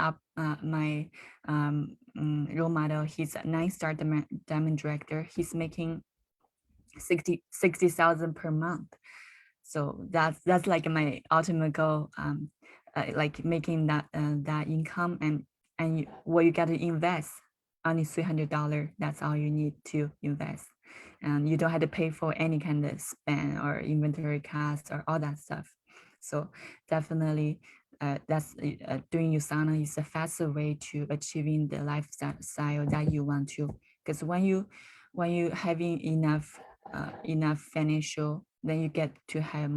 role model, he's a 9-star diamond director. He's making 60,000 per month. So that's like my ultimate goal, like making that income, and what you got to invest, only $300. That's all you need to invest, and you don't have to pay for any kind of spend or inventory costs or all that stuff. So definitely, that's doing Usana is a faster way to achieving the lifestyle that you want to. Because when you having enough financial, then you get to have,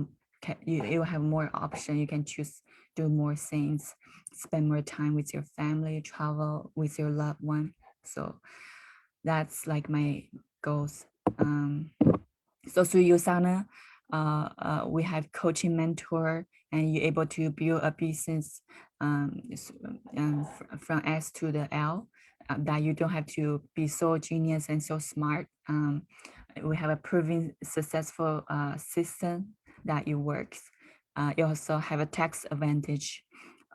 you have more option. You can choose, do more things, spend more time with your family, travel with your loved one. So that's like my goals. So through Usana, we have coaching mentor, and you're able to build a business, from S to the L, that you don't have to be so genius and so smart. We have a proven successful system that it works. You also have a tax advantage.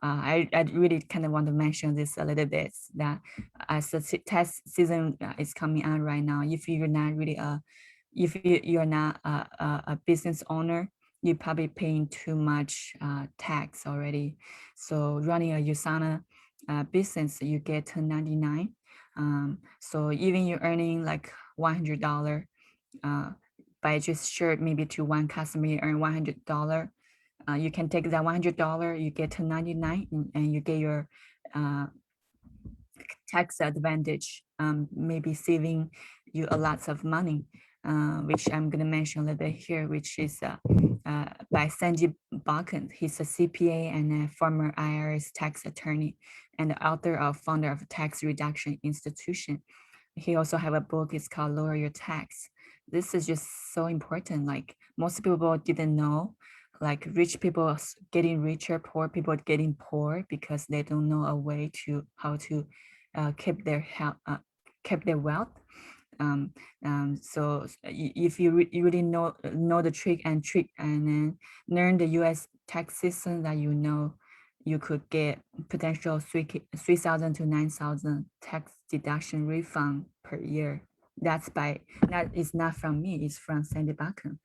I really kind of want to mention this a little bit, that as the tax season is coming on right now, if you're not really you're not a business owner, you're probably paying too much tax already. So running a Usana business, you get 1099. So even you're earning like $100, by just shirt maybe to one customer, you earn $100. You can take that $100, you get 1099, and you get your uh, tax advantage, maybe saving you a lots of money, which I'm going to mention a little bit here, which is by Sanjay Bakan. He's a CPA and a former IRS tax attorney, and the author of founder of Tax Reduction Institution. He also have a book, it's called Lower Your Tax. This is just so important. Like, most people didn't know, like rich people getting richer, poor people getting poor, because they don't know a way to how to keep their health, keep their wealth. So if you really know the trick and then learn the U.S. tax system, that you could get potential 3,000 to 9,000 tax deduction refund per year. That is not from me, it's from Sandy Bakken.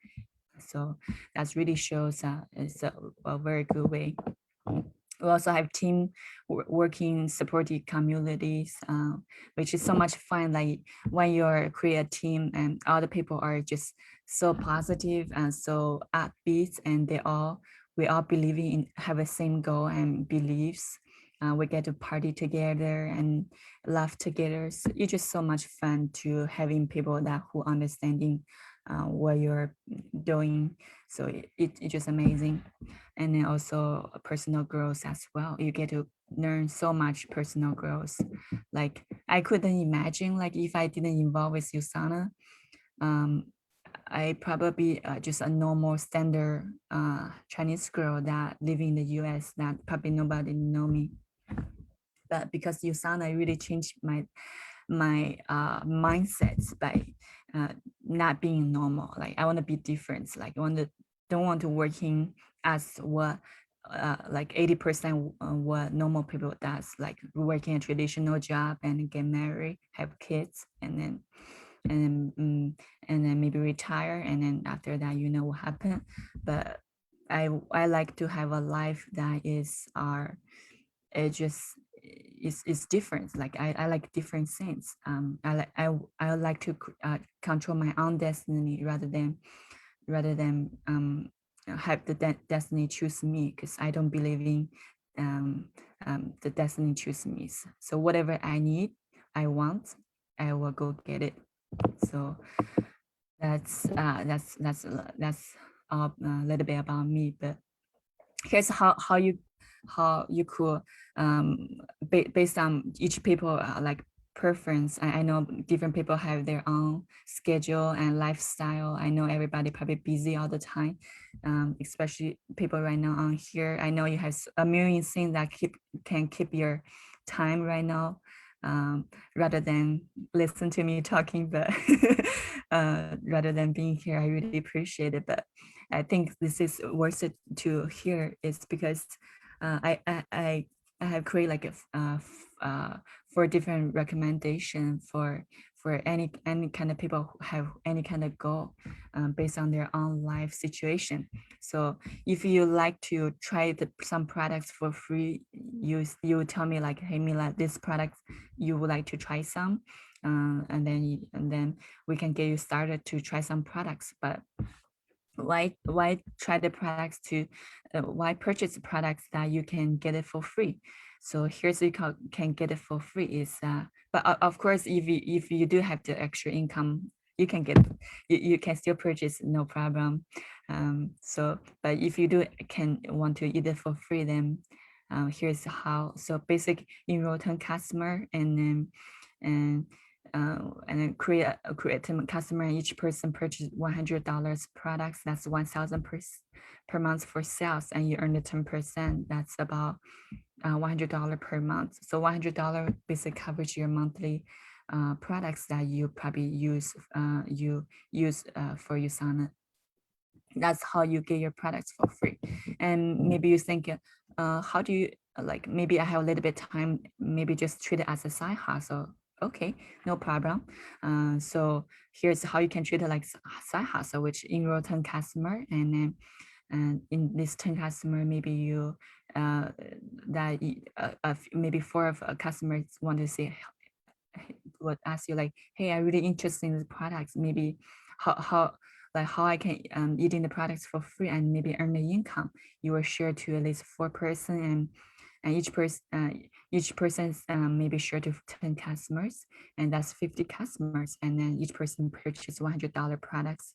So that really shows it's a very good way. We also have team working supportive communities, which is so much fun. Like when you're create a team and other people are just so positive and so upbeat, and we all believing in, have the same goal and beliefs. We get to party together and laugh together. So it's just so much fun to having people that who understanding what you're doing. So it's just amazing. And then also personal growth as well. You get to learn so much personal growth. Like I couldn't imagine, like if I didn't involve with Usana, um, I probably just a normal standard Chinese girl that living in the US, that probably nobody know me. But because Usana really changed my mindsets by uh, not being normal. Like I want to be different. Like don't want to working as what like 80% what normal people does, like working a traditional job and get married, have kids, and then maybe retire, and then after that what happened. But I like to have a life that is it just is different. Like I like different things. I like to control my own destiny rather than have the destiny choose me, because I don't believe in the destiny choose me. So whatever I need, I want, I will go get it. So that's a little bit about me. But here's how you could based on each people like preference. I know different people have their own schedule and lifestyle. I know everybody probably busy all the time, especially people right now on here. I know you have a million things that can keep your time right now, rather than listen to me talking. But rather than being here, I really appreciate it. But I think this is worth it to hear is because I have created like four different recommendation for any kind of people who have any kind of goal, based on their own life situation. So if you like to try some products for free, you tell me like, hey Mila, this product you would like to try some, and then we can get you started to try some products. But why try the products to why purchase the products that you can get it for free? So here's you can get it for free is but of course if you do have the extra income, you can get you can still purchase, no problem. So but if you do can want to eat it for free, then here's how. So basic enroll 10 customer, and and then create a customer, and each person purchase $100 products. That's 1,000 per month for sales, and you earn the 10%. That's about $100 per month. So $100 basically covers your monthly products that you probably use for your sauna. That's how you get your products for free. And maybe you think, how do you like, maybe I have a little bit time, maybe just treat it as a side hustle. Okay, no problem. So here's how you can treat it like side hustle, which enroll 10 customer, and then and in this 10 customer, maybe you uh, that maybe four of customers want to say, would ask you like, hey, I'm really interested in the products. Maybe how like how I can eating the products for free and maybe earn the income. You will share to at least four person, and each person's maybe share to 10 customers, and that's 50 customers, and then each person purchase $100 products.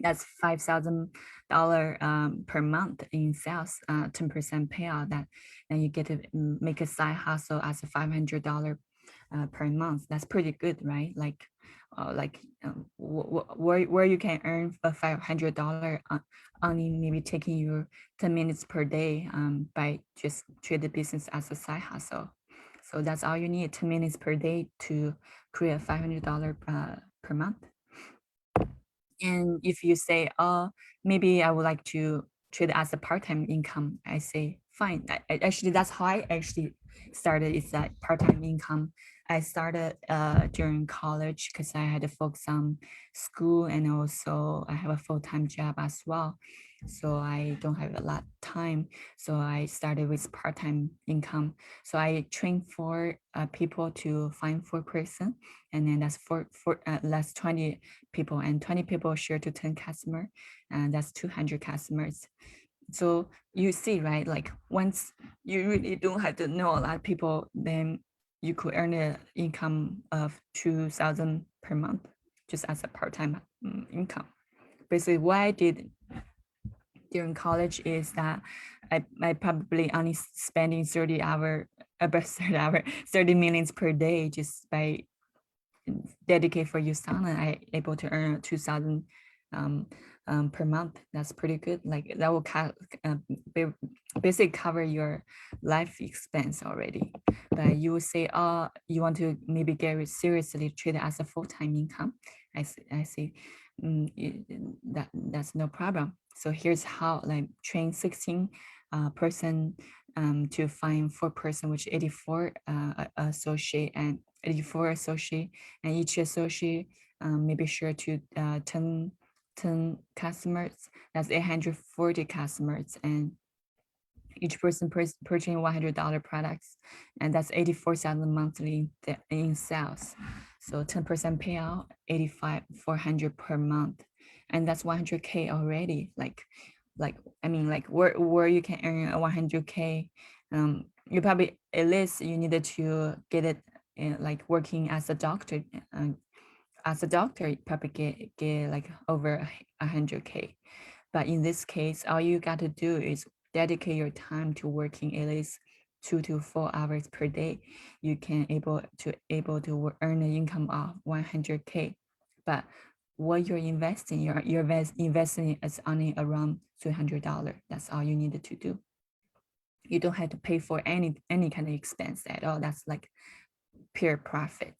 That's $5,000 per month in sales, 10% payout. That then you get to make a side hustle as a $500 per month. That's pretty good, right? Like where you can earn a $500 only maybe taking you 10 minutes per day, by just treat the business as a side hustle. So that's all you need, 10 minutes per day to create $500 per month. And if you say, oh, maybe I would like to treat it as a part-time income, I say, fine. Actually, that's how I actually started. It's that part-time income. I started during college because I had to focus on school, and also I have a full-time job as well. So I don't have a lot of time. So I started with part-time income. So I train four people to find four person, and then that's 20 people, and 20 people share to 10 customer, and that's 200 customers. So you see, right, like once you really don't have to know a lot of people, then you could earn an income of 2,000 per month just as a part-time income. Basically what I did during college is that I probably only spending 30 hour about 30 hour 30 minutes per day just by dedicate for Usana. I able to earn 2,000 per month. That's pretty good. Like that will basically cover your life expense already. But you will say, oh, you want to maybe get it seriously, treat it as a full-time income. I see. That's no problem. So here's how, like train 16 person to find four person, which 84 associate and 84 associate, and each associate maybe share to 10 customers. That's 840 customers, and each person purchasing $100 products, and that's 84,000 monthly in sales. So 10% payout, 85,400 per month, and that's 100K already. Like like I mean like where you can earn a 100K. You probably at least you needed to get it like working as a doctor. uh, as a doctor you probably get like over 100K. But in this case, all you got to do is dedicate your time to working at least 2 to 4 hours per day. You can able to earn an income of 100K. But what you're investing, investing is only around $300. That's all you needed to do. You don't have to pay for any kind of expense at all. That's like pure profit.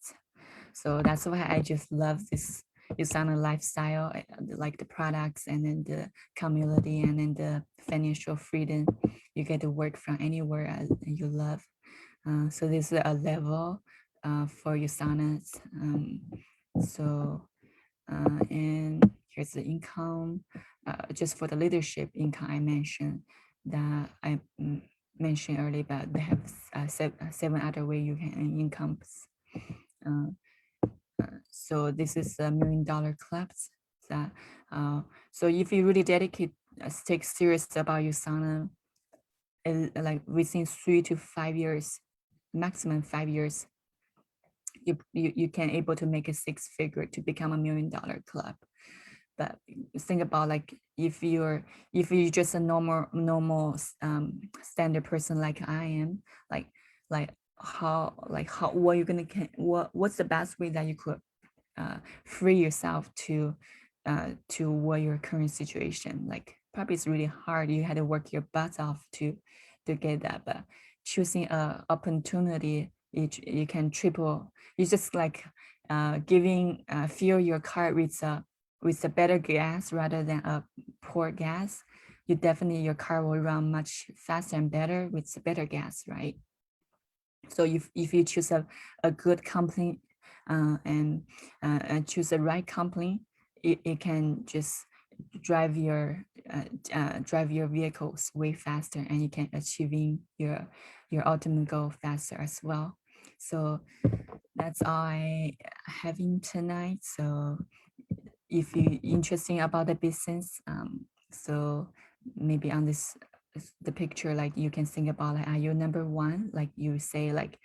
So that's why I just love this Usana lifestyle, like the products and then the community and then the financial freedom. You get to work from anywhere you love. So this is a level for Usanas. So and here's the income. Just for the leadership income I mentioned that I mentioned earlier, but they have seven other way you can earn incomes. Uh, so this is $1 million clubs. That so if you really dedicate, take serious about your sauna, like within 3 to 5 years, maximum 5 years, you can able to make a six figure to become $1 million club. But think about like if you're just a normal standard person like I am, like like how what you're gonna what's the best way that you could free yourself to what your current situation like. Probably it's really hard, you had to work your butt off to get that, but choosing a opportunity, you can triple. You just like giving fill your car with a better gas rather than a poor gas. You definitely your car will run much faster and better with the better gas, right? So if you choose a good company and choose the right company, it can just drive drive your vehicles way faster, and you can achieving your ultimate goal faster as well. So that's all I having tonight. So if you interesting about the business, so maybe on this the picture, like you can think about like, are you number one? Like you say like,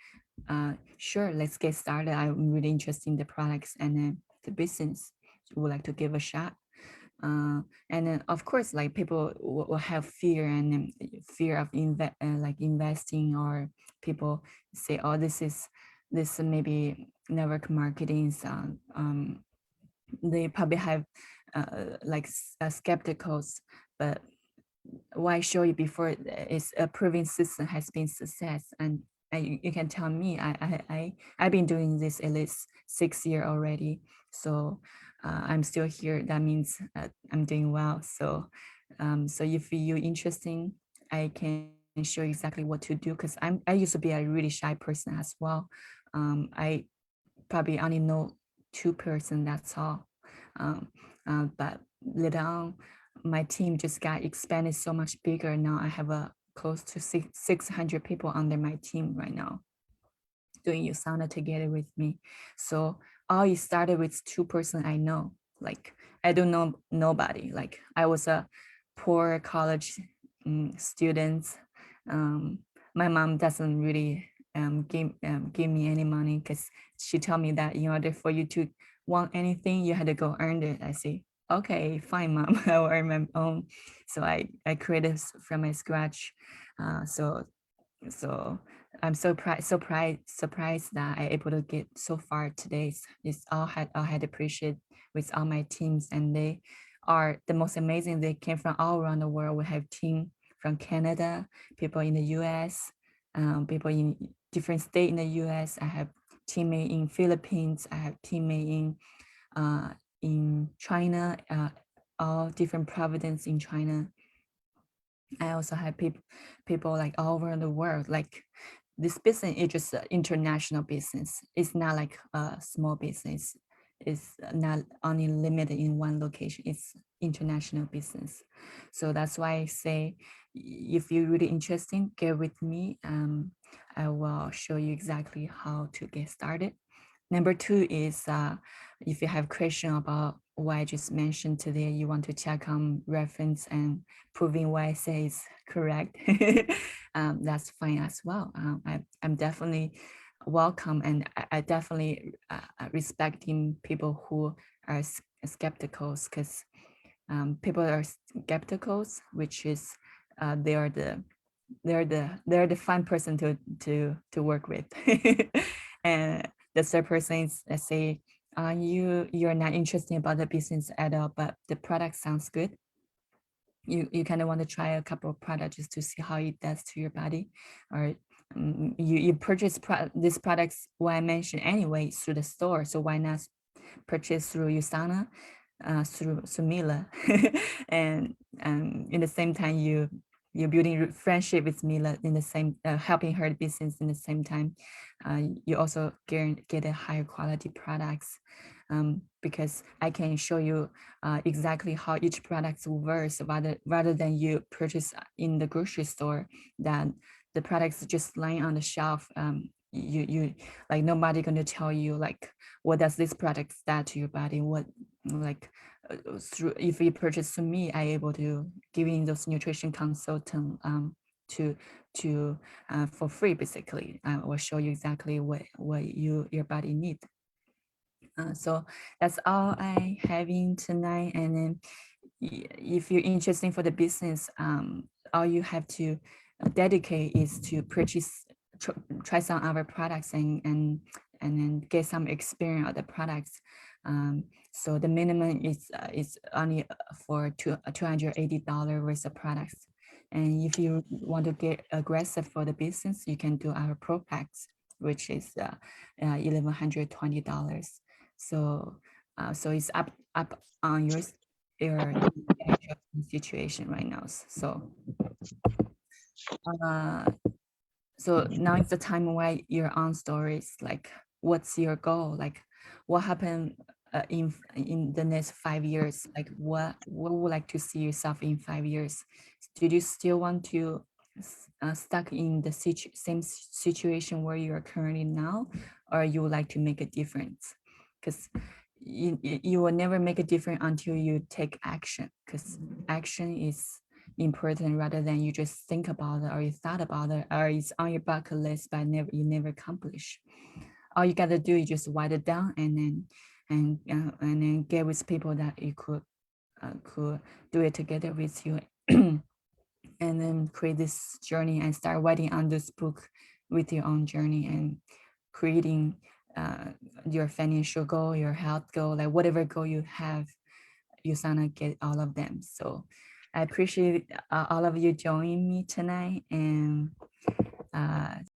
sure, let's get started. I'm really interested in the products and then the business. Would like to give a shot. And then of course, like people will have fear and fear of like investing, or people say, oh, this maybe network marketing. They probably have like skepticals, but what I show you before is a proven system has been success. And you can tell me, I've been doing this at least 6 years already. So I'm still here. That means I'm doing well. So so if you're interesting, I can show you exactly what to do, because I used to be a really shy person as well. I probably only know two-person, that's all. Um, but later on, my team just got expanded so much bigger. Now I have a close to 600 people under my team right now doing Usana together with me. So all it started with two-person I know. Like I don't know nobody. Like I was a poor college student. Um, my mom doesn't really give me any money, because she told me that in order for you to want anything, you had to go earn it. I say, okay, fine, mom, I will earn my own. So I created from my scratch. So so I'm surprised that I able to get so far today. It's all had appreciate with all my teams, and they are the most amazing. They came from all around the world. We have team from Canada, people in the US, people in different state in the US. I have teammate in Philippines. I have teammate in China, all different provinces in China. I also have people like all over the world. Like this business is just an international business. It's not like a small business. It's not only limited in one location. It's international business. So that's why I say, if you're really interested, get with me. I will show you exactly how to get started. Number two is if you have question about what I just mentioned today, you want to check on reference and proving what I say is correct, that's fine as well. I'm definitely welcome, and I definitely respecting people who are skeptical, because people are skeptical, which is they are the fun person to work with. And the third person is, let's say, you're not interested about the business at all, but the product sounds good. You kind of want to try a couple of products just to see how it does to your body, or you purchase these products, what I mentioned anyway, through the store, so why not purchase through Usana, through Mila. and in the same time, you're building friendship with Mila, in the same helping her business in the same time. You also get a higher quality products, because I can show you exactly how each product works, rather than you purchase in the grocery store, that the products just lying on the shelf. You like, nobody going to tell you like, what does this product add to your body, what, like, through, if you purchase from me, I able to giving those nutrition consultant, to for free, basically. I will show you exactly what your body need. So that's all I having tonight. And then if you're interested for the business, all you have to dedicate is to purchase, try some of our products, and then get some experience of the products. So the minimum is only for $280 worth of products. And if you want to get aggressive for the business, you can do our pro packs, which is $1,120. So so it's up on your situation right now. Uh, so now it's the time where your own stories, like, what's your goal? Like, what happened in the next 5 years? Like, what would like to see yourself in 5 years? Do you still want to stuck in the same situation where you are currently now, or you would like to make a difference? Because you will never make a difference until you take action, because action is important, rather than you just think about it, or you thought about it, or it's on your bucket list but you never accomplish. All you gotta do is just write it down, and then get with people that you could do it together with you. And then create this journey and start writing on this book with your own journey, and creating your financial goal, your health goal, like whatever goal you have, you gonna get all of them. So I appreciate all of you joining me tonight, and